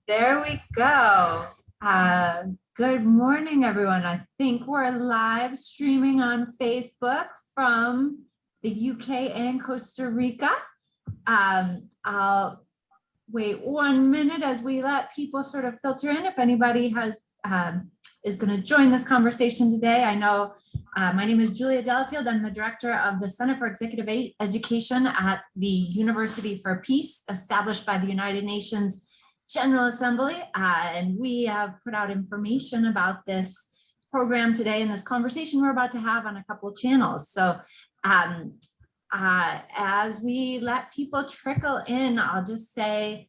There we go. Uh, Good morning, everyone. I think we're live streaming on Facebook from the UK and Costa Rica. I'll wait 1 minute as we let people sort of filter in. If anybody is going to join this conversation today, I know my name is Julia Delafield. I'm the director of the Center for Executive Education at the University for Peace, established by the United Nations General Assembly. And we have put out information about this program today and this conversation we're about to have on a couple of channels. So as we let people trickle in, I'll just say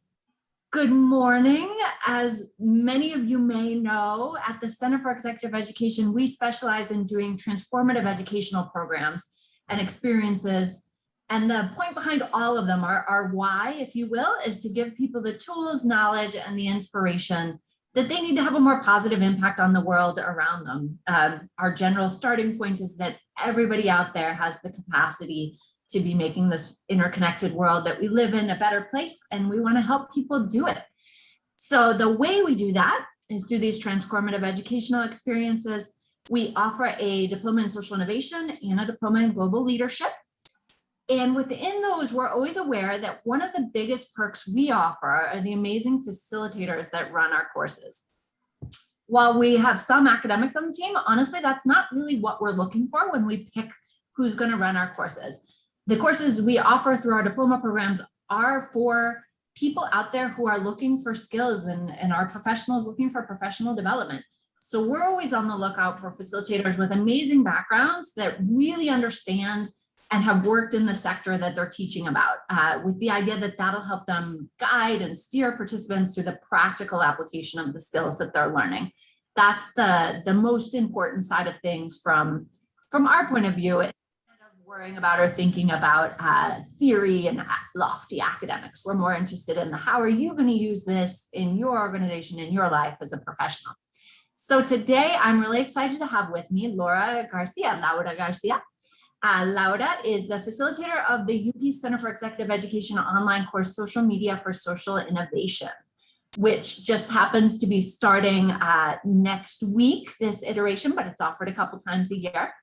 good morning. As many of you may know, at the Center for Executive Education, we specialize in doing transformative educational programs and experiences. And the point behind all of them, our why, if you will, is to give people the tools, knowledge, and the inspiration that they need to have a more positive impact on the world around them. Our general starting point is that everybody out there has the capacity to be making this interconnected world that we live in a better place, and we want to help people do it. So the way we do that is through these transformative educational experiences. We offer a diploma in social innovation and a diploma in global leadership. And within those, we're always aware that one of the biggest perks we offer are the amazing facilitators that run our courses. While we have some academics on the team, honestly, that's not really what we're looking for when we pick who's going to run our courses. The courses we offer through our diploma programs are for people out there who are looking for skills and are professionals looking for professional development. So we're always on the lookout for facilitators with amazing backgrounds that really understand and have worked in the sector that they're teaching about, with the idea that that'll help them guide and steer participants through the practical application of the skills that they're learning. That's the most important side of things from our point of view, instead of worrying about or thinking about theory and lofty academics. We're more interested in how are you going to use this in your organization, in your life as a professional. So today I'm really excited to have with me Laura Garcia. Laura is the facilitator of the UP Center for Executive Education online course, Social Media for Social Innovation, which just happens to be starting next week, this iteration, but it's offered a couple times a year.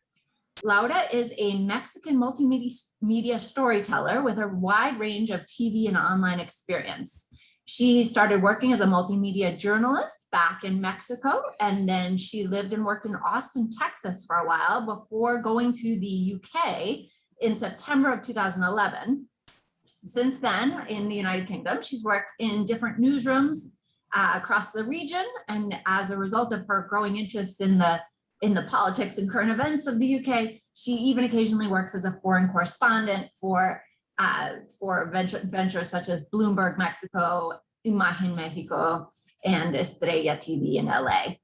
Laura is a Mexican multimedia storyteller with a wide range of TV and online experience. She started working as a multimedia journalist back in Mexico, and then she lived and worked in Austin, Texas for a while before going to the UK in September of 2011. Since then, in the United Kingdom, she's worked in different newsrooms across the region, and as a result of her growing interest in the politics and current events of the UK, she even occasionally works as a foreign correspondent for ventures such as Bloomberg Mexico, Imagen Mexico, and Estrella TV in LA.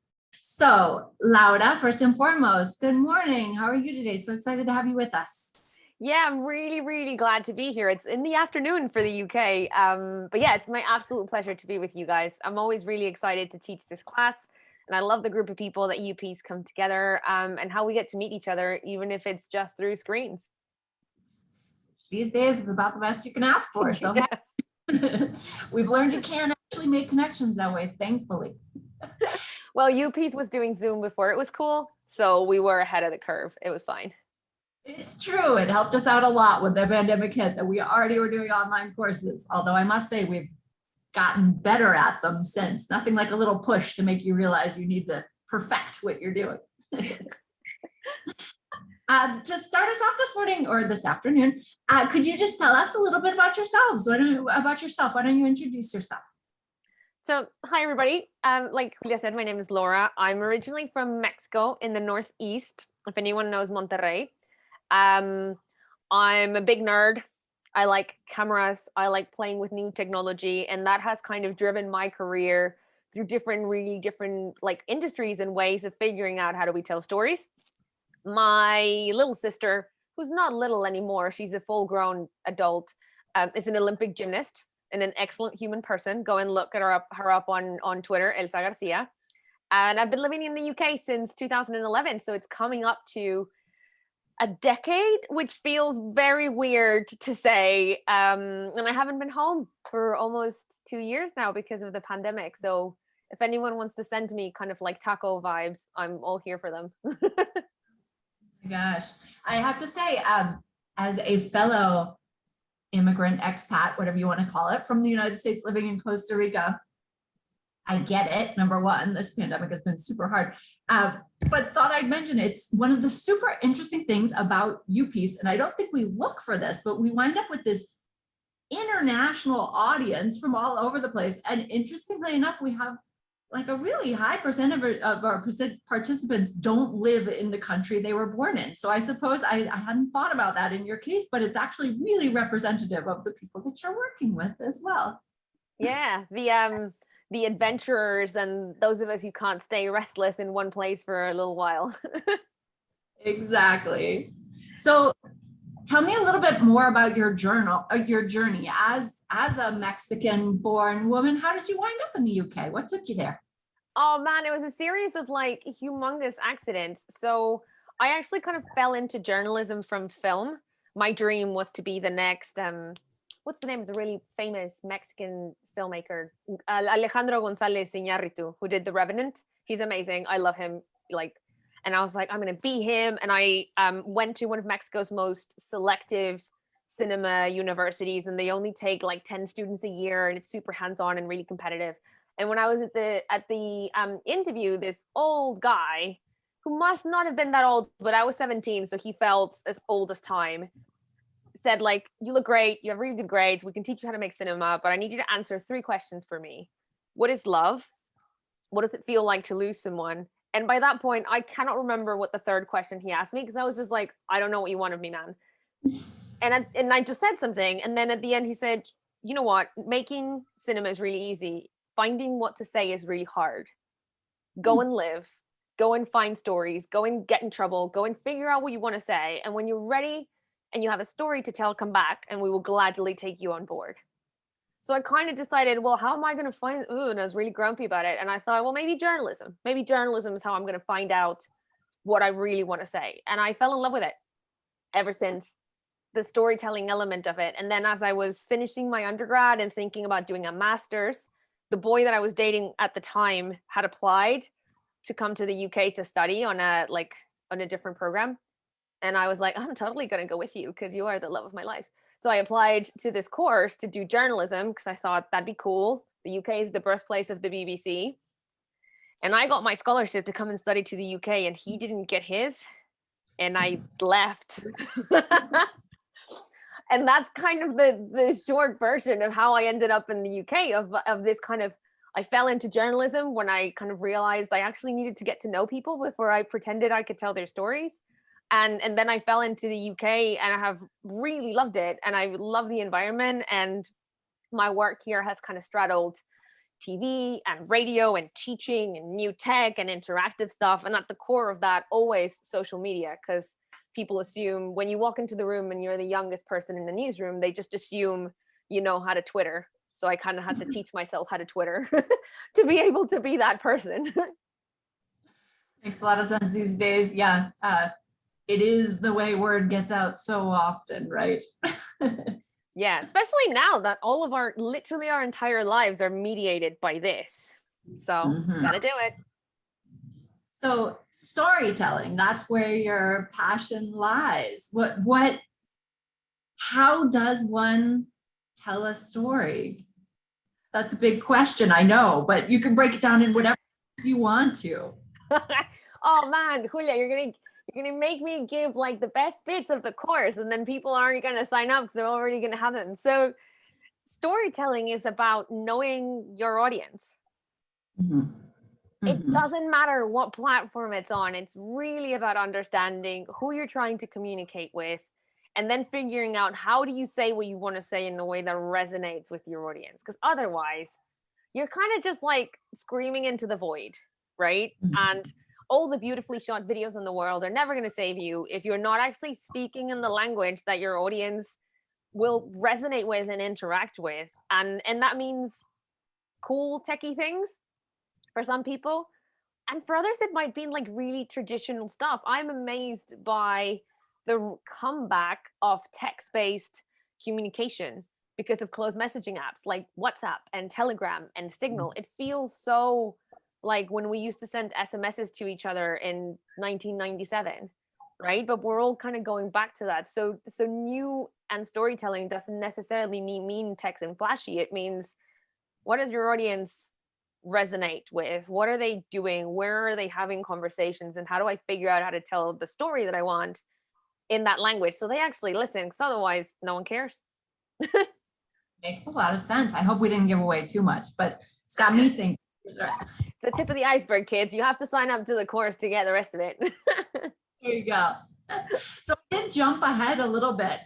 So Laura, first and foremost, good morning. How are you today? So excited to have you with us. Yeah, I'm really, really glad to be here. It's in the afternoon for the UK. But yeah, it's my absolute pleasure to be with you guys. I'm always really excited to teach this class. And I love the group of people that UPs come together and how we get to meet each other, even if it's just through screens. These days it's about the best you can ask for. So we've learned you can actually make connections that way, thankfully. Well, UPs was doing Zoom before it was cool, so we were ahead of the curve. It was fine. It's true. It helped us out a lot when the pandemic hit that we already were doing online courses. Although I must say we've gotten better at them since. Nothing like a little push to make you realize you need to perfect what you're doing. To start us off this morning or this afternoon, could you just tell us a little bit about yourselves? Why don't you introduce yourself? So, hi everybody. Like Julia said, my name is Laura. I'm originally from Mexico in the Northeast. If anyone knows Monterrey, I'm a big nerd. I like cameras. I like playing with new technology, and that has kind of driven my career through really different like industries and ways of figuring out how do we tell stories. My little sister, who's not little anymore, she's a full-grown adult, is an Olympic gymnast and an excellent human person. Go and look at her up on Twitter, Elsa Garcia. And I've been living in the UK since 2011, so it's coming up to a decade, which feels very weird to say. And I haven't been home for almost 2 years now because of the pandemic. So if anyone wants to send me kind of like taco vibes, I'm all here for them. My gosh, I have to say, as a fellow immigrant, expat, whatever you want to call it, from the United States living in Costa Rica, I get it. Number one, this pandemic has been super hard. But thought I'd mention it's one of the super interesting things about UPeace, and I don't think we look for this, but we wind up with this international audience from all over the place. And interestingly enough, we have like a really high percentage of our participants don't live in the country they were born in. So I suppose I hadn't thought about that in your case, but it's actually really representative of the people that you're working with as well. Yeah, the adventurers and those of us who can't stay restless in one place for a little while. Exactly. So tell me a little bit more about your journey as a Mexican-born woman. How did you wind up in the UK? What took you there? Oh man, it was a series of like humongous accidents. So I actually kind of fell into journalism from film. My dream was to be the next what's the name of the really famous Mexican filmmaker? Alejandro González Iñárritu, who did The Revenant. He's amazing. I love him. Like, and I was like, I'm going to be him. And I went to one of Mexico's most selective cinema universities, and they only take like 10 students a year, and it's super hands-on and really competitive. And when I was at the interview, this old guy who must not have been that old, but I was 17, so he felt as old as time, said like, you look great, you have really good grades, we can teach you how to make cinema, but I need you to answer 3 questions for me. What is love? What does it feel like to lose someone? And by that point, I cannot remember what the third question he asked me, because I was just like, I don't know what you want of me, man. And I just said something, and then at the end he said, you know what, making cinema is really easy, finding what to say is really hard. Go and live, go and find stories, go and get in trouble, go and figure out what you want to say, and when you're ready and you have a story to tell, come back and we will gladly take you on board. So I kind of decided, well, how am I going to find, and I was really grumpy about it. And I thought, well, maybe journalism is how I'm going to find out what I really want to say. And I fell in love with it ever since, the storytelling element of it. And then as I was finishing my undergrad and thinking about doing a master's, the boy that I was dating at the time had applied to come to the UK to study on a different program. And I was like, I'm totally going to go with you because you are the love of my life. So I applied to this course to do journalism because I thought that'd be cool. The UK is the birthplace of the BBC. And I got my scholarship to come and study to the UK, and he didn't get his. And I left. And that's kind of the short version of how I ended up in the UK of this kind of, I fell into journalism when I kind of realized I actually needed to get to know people before I pretended I could tell their stories. And then I fell into the UK, and I have really loved it. And I love the environment, and my work here has kind of straddled TV and radio and teaching and new tech and interactive stuff. And at the core of that, always social media, because people assume when you walk into the room and you're the youngest person in the newsroom, they just assume you know how to Twitter. So I kind of had to teach myself how to Twitter to be able to be that person. Makes a lot of sense these days. Yeah. It is the way word gets out so often, right? Yeah, especially now that all of literally our entire lives are mediated by this. So gotta do it. So storytelling, that's where your passion lies. How does one tell a story? That's a big question, I know, but you can break it down in whatever you want to. Oh man, Julia, you're gonna make me give like the best bits of the course, and then people aren't gonna sign up because they're already gonna have them. So storytelling is about knowing your audience. It doesn't matter what platform it's on. It's really about understanding who you're trying to communicate with, and then figuring out how do you say what you want to say in a way that resonates with your audience. Because otherwise, you're kind of just like screaming into the void, right? And all the beautifully shot videos in the world are never going to save you if you're not actually speaking in the language that your audience will resonate with and interact with. And that means cool techie things for some people, and for others it might be like really traditional stuff. I'm amazed by the comeback of text-based communication because of closed messaging apps like WhatsApp and Telegram and Signal. It feels so like when we used to send SMSs to each other in 1997, right? But we're all kind of going back to that. So new and storytelling doesn't necessarily mean text and flashy. It means, what does your audience resonate with? What are they doing? Where are they having conversations? And how do I figure out how to tell the story that I want in that language so they actually listen? Because otherwise, no one cares. Makes a lot of sense. I hope we didn't give away too much, but it's got me thinking. It's the tip of the iceberg, kids. You have to sign up to the course to get the rest of it. There you go. So I did jump ahead a little bit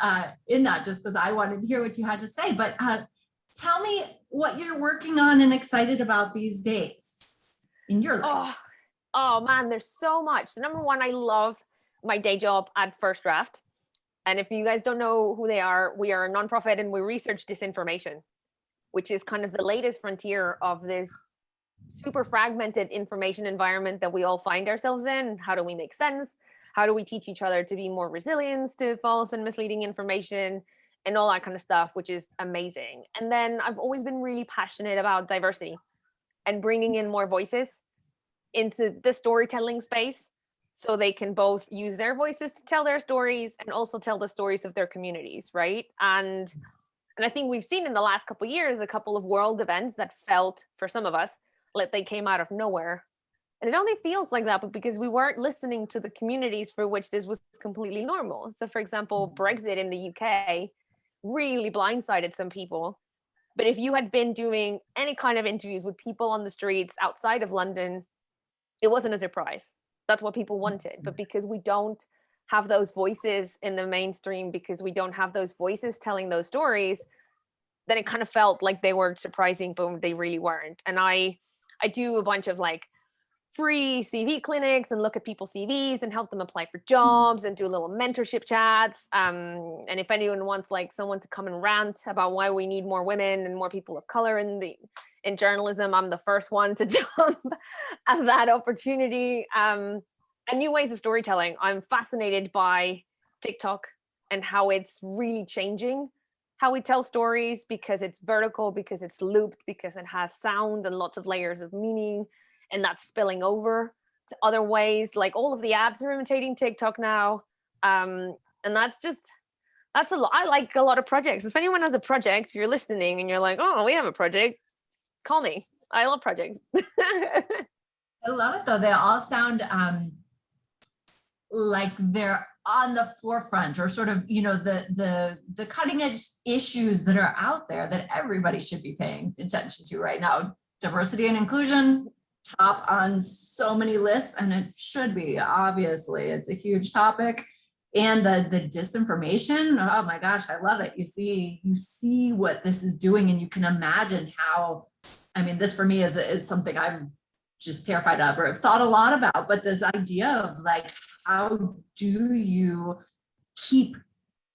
in that just because I wanted to hear what you had to say, but tell me what you're working on and excited about these days in your life. Oh man, there's so much. So number one, I love my day job at First Draft. And if you guys don't know who they are, we are a nonprofit and we research disinformation, which is kind of the latest frontier of this super fragmented information environment that we all find ourselves in. How do we make sense? How do we teach each other to be more resilient to false and misleading information and all that kind of stuff, which is amazing. And then I've always been really passionate about diversity and bringing in more voices into the storytelling space so they can both use their voices to tell their stories and also tell the stories of their communities, right? And I think we've seen in the last couple of years a couple of world events that felt, for some of us, like they came out of nowhere. And it only feels like that, but because we weren't listening to the communities for which this was completely normal. So for example, Brexit in the UK really blindsided some people. But if you had been doing any kind of interviews with people on the streets outside of London, it wasn't a surprise. That's what people wanted. But because we don't have those voices in the mainstream, because we don't have those voices telling those stories, then it kind of felt like they were surprising, but they really weren't. And I do a bunch of like free CV clinics and look at people's CVs and help them apply for jobs and do little mentorship chats. And if anyone wants like someone to come and rant about why we need more women and more people of color in journalism, I'm the first one to jump at that opportunity. And new ways of storytelling. I'm fascinated by TikTok and how it's really changing how we tell stories, because it's vertical, because it's looped, because it has sound and lots of layers of meaning, and that's spilling over to other ways. Like all of the apps are imitating TikTok now. And that's a lot. I like a lot of projects. If anyone has a project, if you're listening and you're like, oh, we have a project, call me. I love projects. I love it though. They all sound like they're on the forefront, or sort of, the cutting edge issues that are out there that everybody should be paying attention to right now. Diversity and inclusion, top on so many lists, and it should be, obviously. It's a huge topic. And the disinformation, oh my gosh, I love it. You see what this is doing, and you can imagine how, I mean, this for me is something I'm just terrified of or have thought a lot about, but this idea of like, how do you keep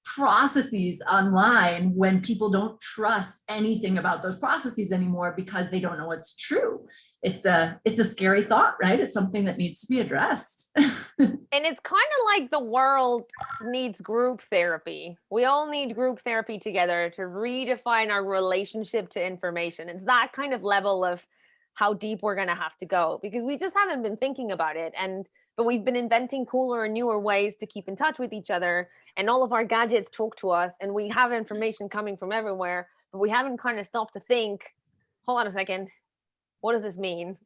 processes online when people don't trust anything about those processes anymore because they don't know what's true? It's a scary thought, right? It's something that needs to be addressed. And it's kind of like the world needs group therapy. We all need group therapy together to redefine our relationship to information. It's that kind of level of how deep we're going to have to go, because we just haven't been thinking about it. But we've been inventing cooler and newer ways to keep in touch with each other, and all of our gadgets talk to us, and we have information coming from everywhere, but we haven't kind of stopped to think, hold on a second, what does this mean?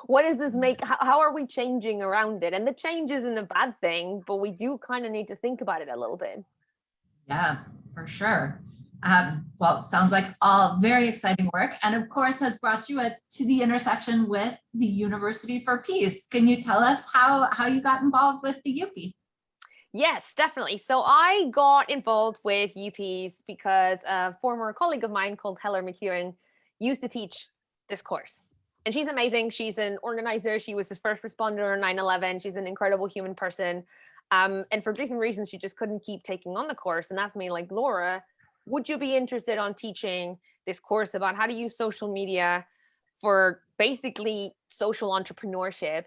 What does this make? How are we changing around it? And the change isn't a bad thing, but we do kind of need to think about it a little bit. Yeah, for sure. Well, sounds like all very exciting work, and of course has brought you to the intersection with the University for Peace. Can you tell us how you got involved with the UP? Yes, definitely. So I got involved with UPs because a former colleague of mine called Heller McEwen used to teach this course. And she's amazing. She's an organizer. She was the first responder on 9/11. She's an incredible human person. And for different reasons, she just couldn't keep taking on the course. And asked me, like, Laura, would you be interested on teaching this course about how to use social media for basically social entrepreneurship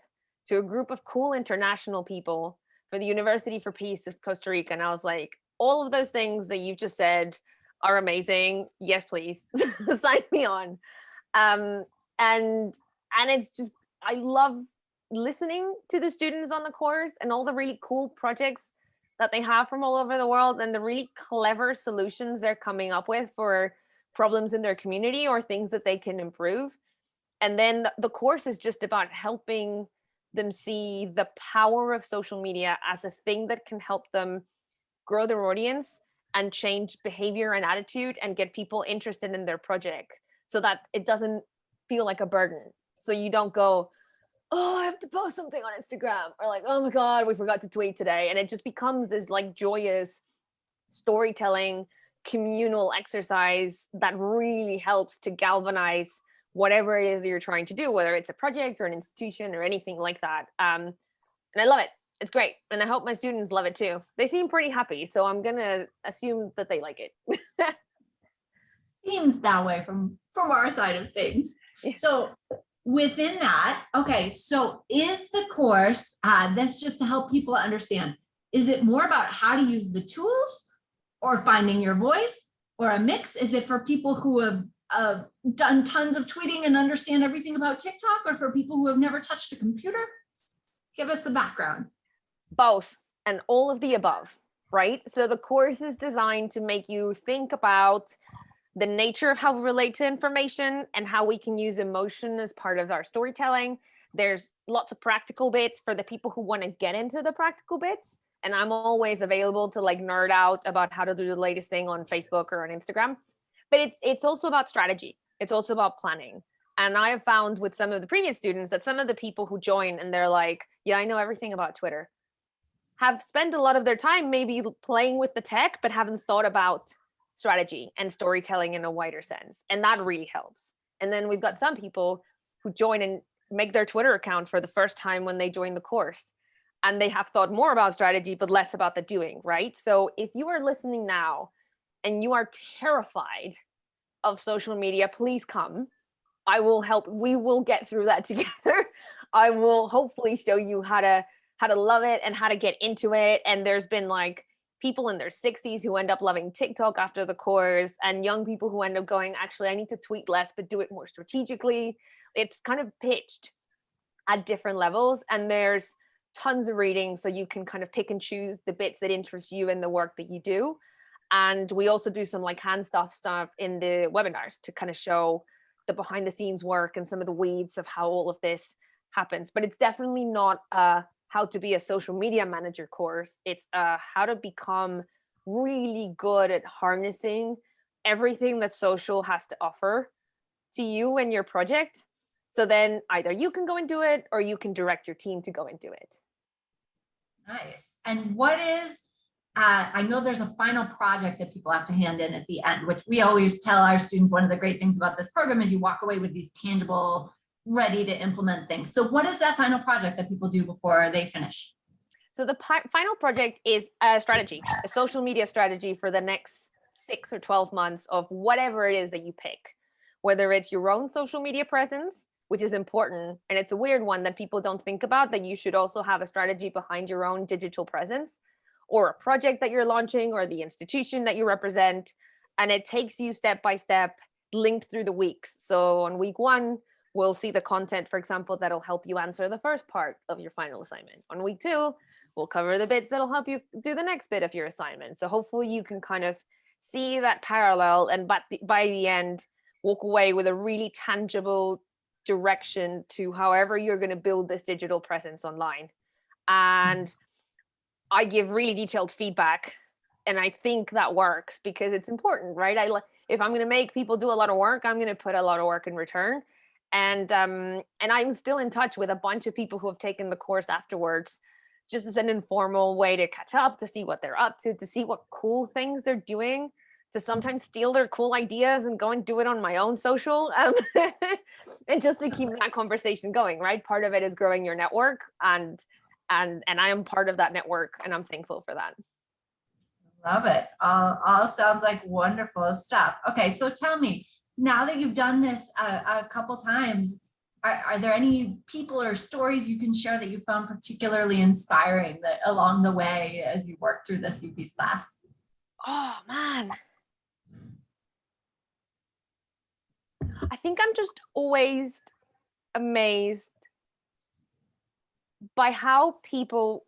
to a group of cool international people for the University for Peace of Costa Rica. And I was like, all of those things that you've just said are amazing. Yes, please sign me on. Um, and it's just, I love listening to the students on the course and all the really cool projects that they have from all over the world and the really clever solutions they're coming up with for problems in their community or things that they can improve. And then the course is just about helping them see the power of social media as a thing that can help them grow their audience and change behavior and attitude and get people interested in their project so that it doesn't feel like a burden. So you don't go, oh, I have to post something on Instagram, or like, oh my God, we forgot to tweet today. And it just becomes this like joyous storytelling communal exercise that really helps to galvanize whatever it is that you're trying to do, whether it's a project or an institution or anything like that. And I love it. It's great. And I hope my students love it too. They seem pretty happy. So I'm going to assume that they like it. Seems that way from our side of things. Yeah. So within that, okay, so is the course, that's just to help people understand, is it more about how to use the tools or finding your voice or a mix? Is it for people who have done tons of tweeting and understand everything about TikTok, or for people who have never touched a computer? Give us the background. Both, and all of the above, right? So the course is designed to make you think about the nature of how we relate to information and how we can use emotion as part of our storytelling. There's lots of practical bits for the people who want to get into the practical bits. And I'm always available to like nerd out about how to do the latest thing on Facebook or on Instagram. But it's also about strategy. It's also about planning. And I have found with some of the previous students that some of the people who join and they're like, yeah, I know everything about Twitter, have spent a lot of their time maybe playing with the tech, but haven't thought about strategy and storytelling in a wider sense. And that really helps. And then we've got some people who join and make their Twitter account for the first time when they join the course. And they have thought more about strategy, but less about the doing, right? So if you are listening now and you are terrified of social media, please come. I will help. We will get through that together. I will hopefully show you how to love it and how to get into it. And there's been like people in their 60s who end up loving TikTok after the course, and young people who end up going, actually, I need to tweet less, but do it more strategically. It's kind of pitched at different levels, and there's tons of reading, so you can kind of pick and choose the bits that interest you in the work that you do. And we also do some like hand stuff in the webinars to kind of show the behind the scenes work and some of the weeds of how all of this happens. But it's definitely not how to be a social media manager course. It's how to become really good at harnessing everything that social has to offer to you and your project. So then either you can go and do it, or you can direct your team to go and do it. Nice. And what is, I know there's a final project that people have to hand in at the end, which we always tell our students, one of the great things about this program is you walk away with these tangible, ready to implement things. So what is that final project that people do before they finish? So the final project is a strategy, a social media strategy for the next 6 or 12 months of whatever it is that you pick, whether it's your own social media presence, which is important. And it's a weird one that people don't think about, that you should also have a strategy behind your own digital presence, or a project that you're launching, or the institution that you represent. And it takes you step by step, linked through the weeks. So on week 1, we'll see the content, for example, that'll help you answer the first part of your final assignment. On week 2, we'll cover the bits that'll help you do the next bit of your assignment. So hopefully you can kind of see that parallel, and by the end, walk away with a really tangible direction to however you're going to build this digital presence online. And I give really detailed feedback, and I think that works because it's important, right? If I'm going to make people do a lot of work, I'm going to put a lot of work in return. And I'm still in touch with a bunch of people who have taken the course afterwards, just as an informal way to catch up, to see what they're up to see what cool things they're doing, to sometimes steal their cool ideas and go and do it on my own social, and just to keep that conversation going, right? Part of it is growing your network, and I am part of that network, and I'm thankful for that. Love it. All sounds like wonderful stuff. Okay, so tell me, now that you've done this a couple times, are there any people or stories you can share that you found particularly inspiring that along the way as you work through this UP's class? Oh man. I think I'm just always amazed by how people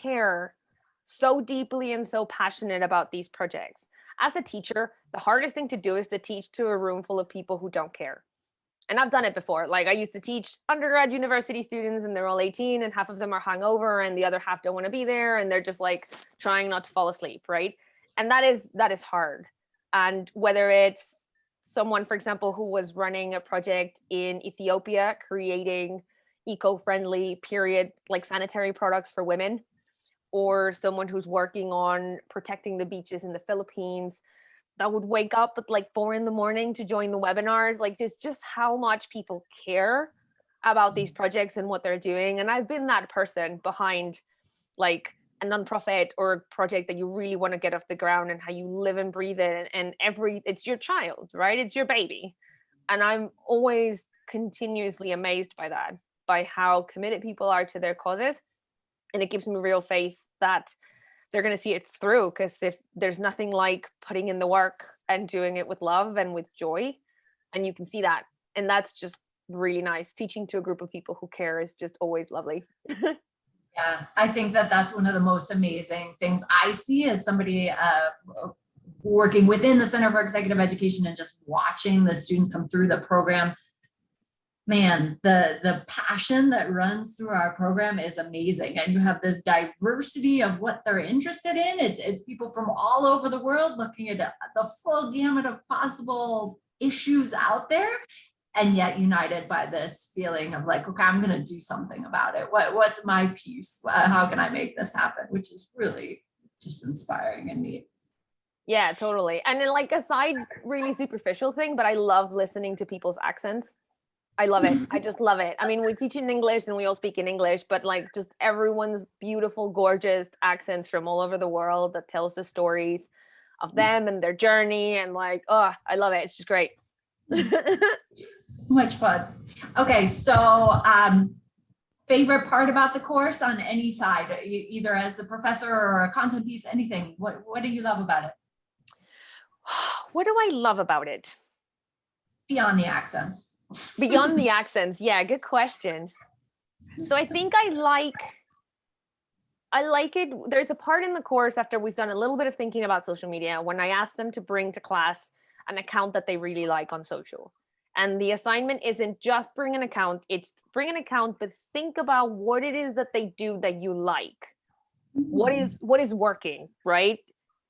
care so deeply and so passionate about these projects. As a teacher, the hardest thing to do is to teach to a room full of people who don't care. And I've done it before. Like I used to teach undergrad university students and they're all 18 and half of them are hungover and the other half don't want to be there and they're just like trying not to fall asleep, right? And that is hard. And whether it's someone, for example, who was running a project in Ethiopia, creating eco-friendly period like sanitary products for women, or someone who's working on protecting the beaches in the Philippines, that would wake up at like 4 a.m. to join the webinars. Like there's just how much people care about these projects and what they're doing. And I've been that person behind like a nonprofit or a project that you really want to get off the ground and how you live and breathe it. And it's your child, right? It's your baby. And I'm always continuously amazed by that, by how committed people are to their causes. And it gives me real faith that they're going to see it through, because if there's nothing like putting in the work and doing it with love and with joy, and you can see that, and that's just really nice. Teaching to a group of people who care is just always lovely. Yeah, I think that that's one of the most amazing things I see as somebody working within the Center for Executive Education and just watching the students come through the program. Man, the passion that runs through our program is amazing. And you have this diversity of what they're interested in. It's people from all over the world looking at the full gamut of possible issues out there, and yet united by this feeling of like, okay, I'm going to do something about it. What's my piece? How can I make this happen? Which is really just inspiring and neat. Yeah, totally. And then like a side really superficial thing, but I love listening to people's accents. I love it. I just love it. I mean, we teach in English and we all speak in English, but like just everyone's beautiful, gorgeous accents from all over the world that tells the stories of them and their journey. And like, oh, I love it. It's just great. So much fun. Okay, so favorite part about the course on any side, either as the professor or a content piece, anything. What do you love about it? What do I love about it? Beyond the accents. Beyond the accents. Yeah, good question. So I think I like it. There's a part in the course after we've done a little bit of thinking about social media when I ask them to bring to class an account that they really like on social. And the assignment isn't just bring an account, it's bring an account, but think about what it is that they do that you like. What is working, right?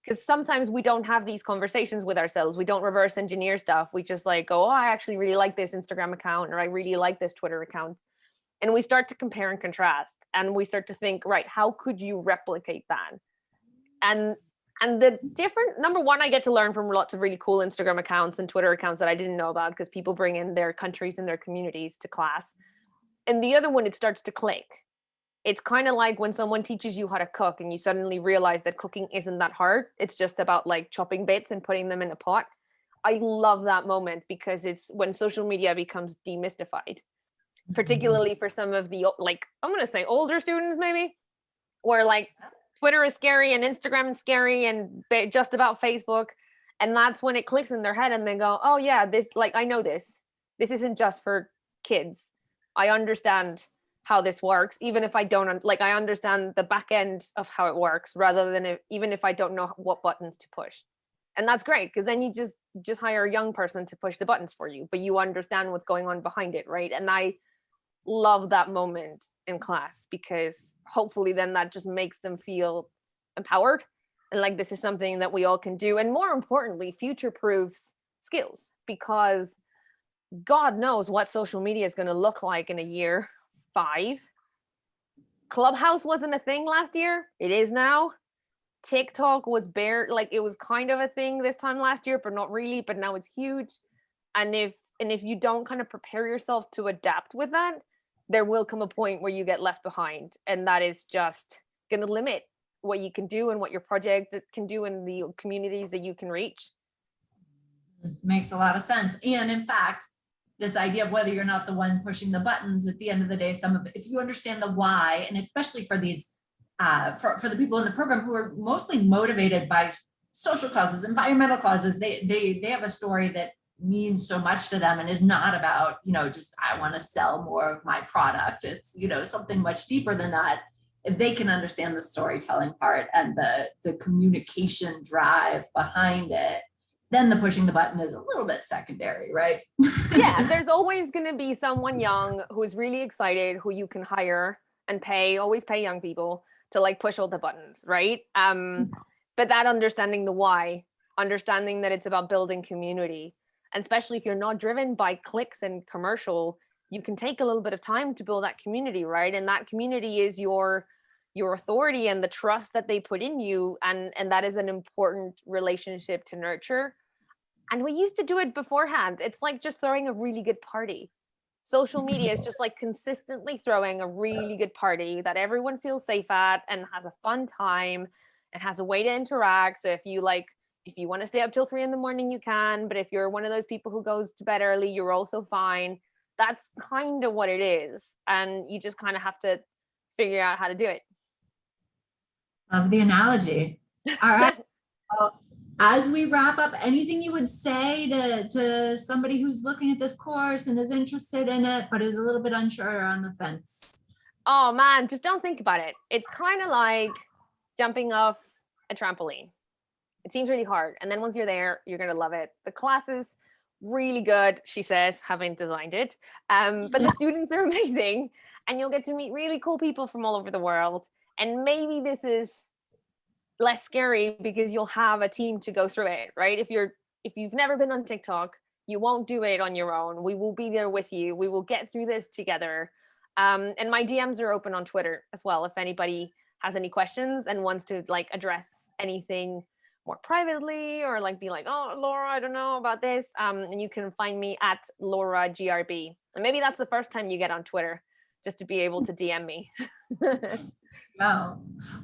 Because sometimes we don't have these conversations with ourselves. We don't reverse engineer stuff. We just like go, oh, I actually really like this Instagram account, or I really like this Twitter account. And we start to compare and contrast. And we start to think, right, how could you replicate that? And the different, number one, I get to learn from lots of really cool Instagram accounts and Twitter accounts that I didn't know about, because people bring in their countries and their communities to class. And the other one, it starts to click. It's kind of like when someone teaches you how to cook and you suddenly realize that cooking isn't that hard. It's just about like chopping bits and putting them in a pot. I love that moment, because it's when social media becomes demystified, particularly for some of the, like, I'm going to say older students, maybe, where like Twitter is scary and Instagram is scary and just about Facebook. And that's when it clicks in their head and they go, oh yeah, this, like, I know this isn't just for kids. I understand how this works, even if I don't, like, I understand the back end of how it works, rather than even if I don't know what buttons to push. And that's great, because then you just hire a young person to push the buttons for you, but you understand what's going on behind it, right? And I love that moment in class, because hopefully then that just makes them feel empowered and like this is something that we all can do. And more importantly, future proofs skills, because God knows what social media is going to look like in a year 5. Clubhouse wasn't a thing last year. It is now. TikTok was like it was kind of a thing this time last year, but not really, but now it's huge. And if you don't kind of prepare yourself to adapt with that, there will come a point where you get left behind, and that is just going to limit what you can do and what your project can do in the communities that you can reach. Makes a lot of sense. And in fact, this idea of whether you're not the one pushing the buttons, at the end of the day, some of it, if you understand the why, and especially for these, for the people in the program who are mostly motivated by social causes, environmental causes, they have a story that means so much to them and is not about, just I want to sell more of my product. It's, something much deeper than that. If they can understand the storytelling part and the communication drive behind it, then the pushing the button is a little bit secondary, right? Yeah, there's always going to be someone young who's really excited, who you can hire and pay, always pay young people to like push all the buttons, right? But that understanding the why, understanding that it's about building community, and especially if you're not driven by clicks and commercial, you can take a little bit of time to build that community, right? And that community is your authority and the trust that they put in you, and that is an important relationship to nurture. And we used to do it beforehand. It's like just throwing a really good party. Social media is just like consistently throwing a really good party that everyone feels safe at and has a fun time and has a way to interact. So if you want to stay up till 3 a.m, you can, but if you're one of those people who goes to bed early, you're also fine. That's kind of what it is. And you just kind of have to figure out how to do it. Love the analogy. All right. Well, as we wrap up, anything you would say to somebody who's looking at this course and is interested in it, but is a little bit unsure or on the fence? Oh man, just don't think about it. It's kind of like jumping off a trampoline. It seems really hard. And then once you're there, you're going to love it. The class is really good, she says, having designed it. But the students are amazing. And you'll get to meet really cool people from all over the world. And maybe this is less scary because you'll have a team to go through it, right? If you've never been on TikTok, you won't do it on your own. We will be there with you. We will get through this together. And my DMs are open on Twitter as well. If anybody has any questions and wants to like address anything more privately or like be like, oh, Laura, I don't know about this. And you can find me at Laura GRB. And maybe that's the first time you get on Twitter, just to be able to DM me. Wow.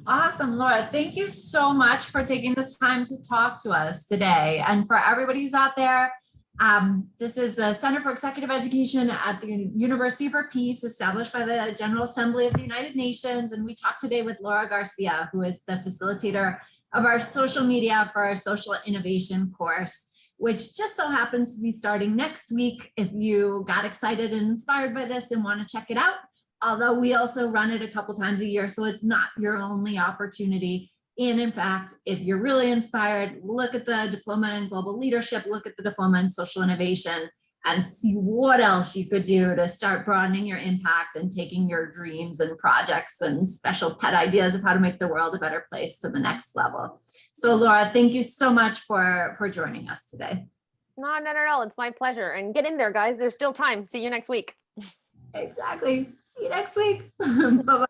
Awesome, Laura. Thank you so much for taking the time to talk to us today. And for everybody who's out there, this is the Center for Executive Education at the University for Peace, established by the General Assembly of the United Nations. And we talked today with Laura Garcia, who is the facilitator of our social media for our social innovation course, which just so happens to be starting next week. If you got excited and inspired by this and want to check it out, although we also run it a couple times a year, so it's not your only opportunity. And in fact, if you're really inspired, look at the diploma in global leadership, look at the diploma in social innovation, and see what else you could do to start broadening your impact and taking your dreams and projects and special pet ideas of how to make the world a better place to the next level. So Laura, thank you so much for joining us today. No, not at all. It's my pleasure. And get in there, guys. There's still time. See you next week. Exactly. See you next week. Bye-bye.